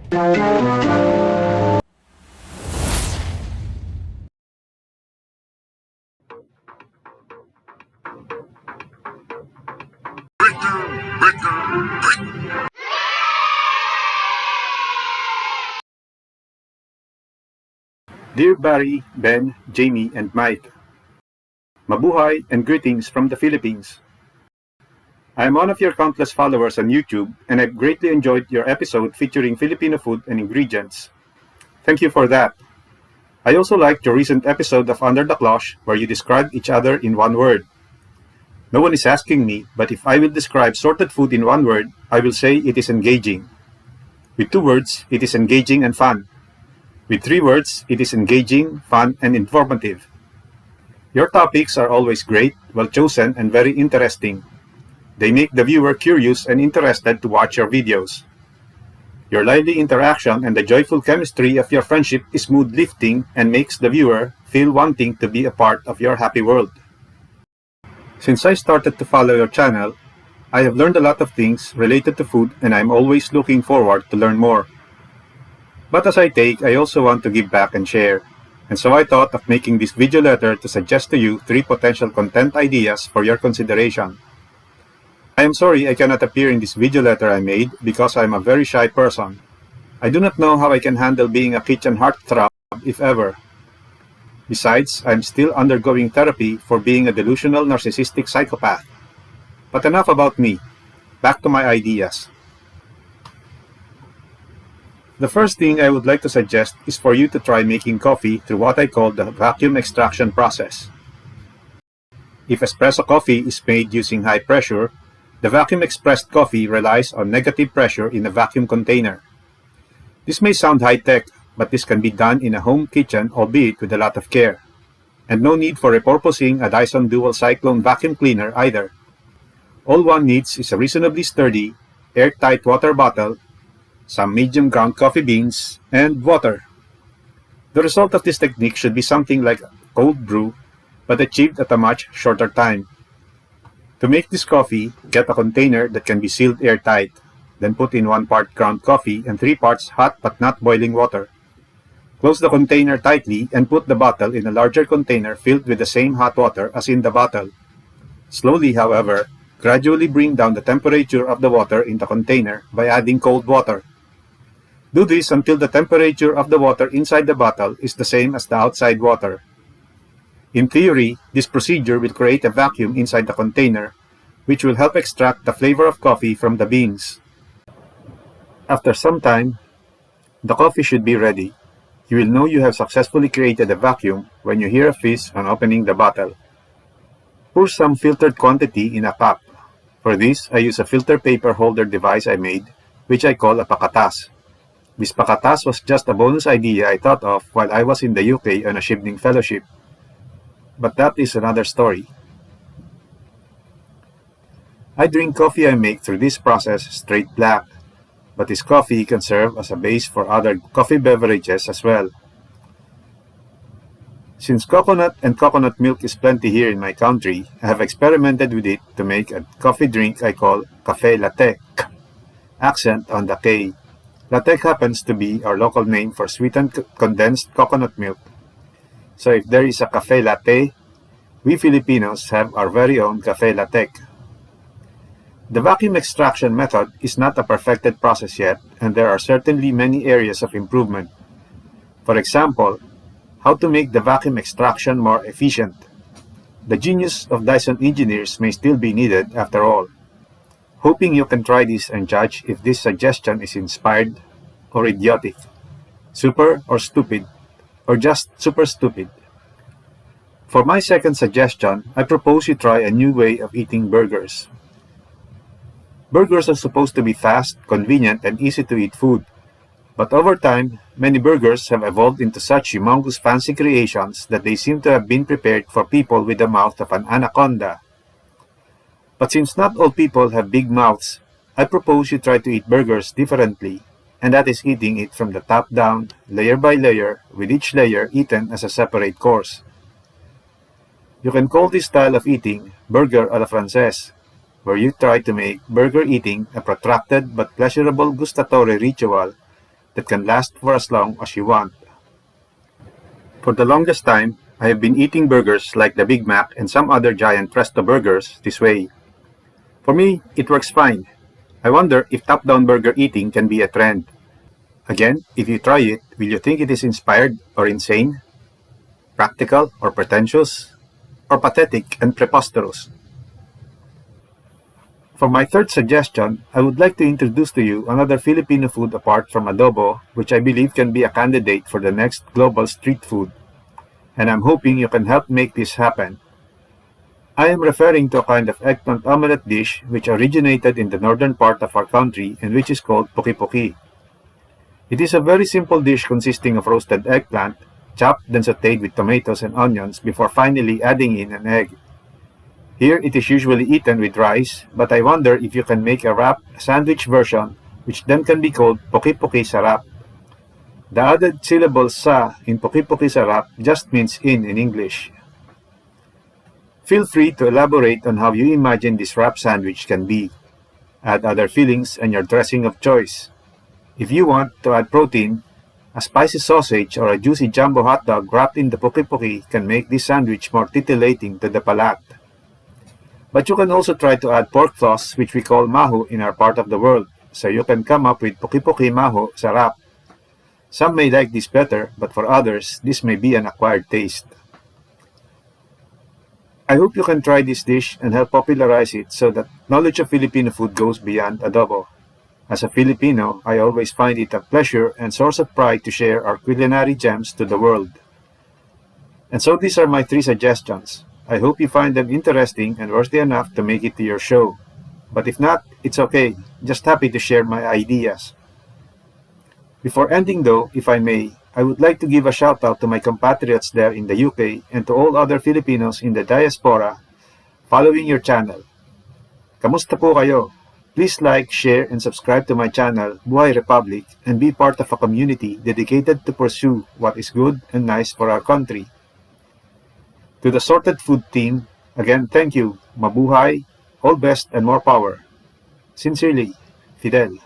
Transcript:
Dear Barry, Ben, Jamie, and Mike, mabuhay and greetings from the Philippines. I am one of your countless followers on YouTube, and I've greatly enjoyed your episode featuring Filipino food and ingredients. Thank you for that. I also liked your recent episode of Under the Cloche, where you described each other in one word. No one is asking me, but if I will describe sorted food in one word, I will say it is engaging. With 2 words, it is engaging and fun. With 3 words, it is engaging, fun, and informative. Your topics are always great, well chosen, and very interesting. They make the viewer curious and interested to watch your videos. Your lively interaction and the joyful chemistry of your friendship is mood-lifting and makes the viewer feel wanting to be a part of your happy world. Since I started to follow your channel, I have learned a lot of things related to food, and I'm always looking forward to learn more. But as I take, I also want to give back and share. And so I thought of making this video letter to suggest to you 3 potential content ideas for your consideration. I am sorry I cannot appear in this video letter I made because I am a very shy person. I do not know how I can handle being a kitchen heartthrob, if ever. Besides, I am still undergoing therapy for being a delusional narcissistic psychopath. But enough about me. Back to my ideas. The first thing I would like to suggest is for you to try making coffee through what I call the vacuum extraction process. If espresso coffee is made using high pressure, the vacuum expressed coffee relies on negative pressure in a vacuum container. This may sound high-tech, but this can be done in a home kitchen, albeit with a lot of care. And no need for repurposing a Dyson Dual Cyclone vacuum cleaner either. All one needs is a reasonably sturdy, airtight water bottle, some medium ground coffee beans, and water. The result of this technique should be something like a cold brew, but achieved at a much shorter time. To make this coffee, get a container that can be sealed airtight. Then put in 1 part ground coffee and 3 parts hot but not boiling water. Close the container tightly and put the bottle in a larger container filled with the same hot water as in the bottle. Slowly, however, gradually bring down the temperature of the water in the container by adding cold water. Do this until the temperature of the water inside the bottle is the same as the outside water. In theory, this procedure will create a vacuum inside the container, which will help extract the flavor of coffee from the beans. After some time, the coffee should be ready. You will know you have successfully created a vacuum when you hear a fizz on opening the bottle. Pour some filtered quantity in a cup. For this, I use a filter paper holder device I made, which I call a pakatas. This pakatas was just a bonus idea I thought of while I was in the UK on a shibning fellowship. But that is another story. I drink coffee I make through this process straight black, but this coffee can serve as a base for other coffee beverages as well. Since coconut and coconut milk is plenty here in my country, I have experimented with it to make a coffee drink I call cafe latte, accent on the K. Latte happens to be our local name for sweetened condensed coconut milk. So if there is a cafe latte, we Filipinos have our very own cafe latte. The vacuum extraction method is not a perfected process yet, and there are certainly many areas of improvement. For example, how to make the vacuum extraction more efficient. The genius of Dyson engineers may still be needed after all. Hoping you can try this and judge if this suggestion is inspired or idiotic, super or stupid, or just super stupid. For my second suggestion, I propose you try a new way of eating burgers. Burgers are supposed to be fast, convenient, and easy to eat food. But over time, many burgers have evolved into such humongous fancy creations that they seem to have been prepared for people with the mouth of an anaconda. But since not all people have big mouths, I propose you try to eat burgers differently, and that is eating it from the top down, layer by layer, with each layer eaten as a separate course. You can call this style of eating burger à la française, where you try to make burger eating a protracted but pleasurable gustatory ritual that can last for as long as you want. For the longest time, I have been eating burgers like the Big Mac and some other giant resto burgers this way. For me, it works fine. I wonder if top-down burger eating can be a trend. Again, if you try it, will you think it is inspired or insane? Practical or pretentious? Or pathetic and preposterous? For my third suggestion, I would like to introduce to you another Filipino food apart from adobo, which I believe can be a candidate for the next global street food. And I'm hoping you can help make this happen. I am referring to a kind of eggplant omelette dish which originated in the northern part of our country and which is called poqui. It is a very simple dish consisting of roasted eggplant, chopped then sautéed with tomatoes and onions before finally adding in an egg. Here it is usually eaten with rice, but I wonder if you can make a wrap sandwich version which then can be called poqui sarap. The added syllable sa in poqui sarap just means in English. Feel free to elaborate on how you imagine this wrap sandwich can be. Add other fillings and your dressing of choice. If you want to add protein, a spicy sausage or a juicy jumbo hot dog wrapped in the poqui can make this sandwich more titillating to the palate. But you can also try to add pork floss, which we call maho in our part of the world, so you can come up with poqui maho sarap. Some may like this better, but for others, this may be an acquired taste. I hope you can try this dish and help popularize it so that knowledge of Filipino food goes beyond adobo. As a Filipino, I always find it a pleasure and source of pride to share our culinary gems to the world. And so these are my 3 suggestions. I hope you find them interesting and worthy enough to make it to your show. But if not, it's okay. Just happy to share my ideas. Before ending though, if I may, I would like to give a shout out to my compatriots there in the UK and to all other Filipinos in the diaspora following your channel. Kamusta po kayo? Please like, share, and subscribe to my channel, Buhay Republic, and be part of a community dedicated to pursue what is good and nice for our country. To the Sorted Food team, again thank you, mabuhay, all best and more power. Sincerely, Fidel.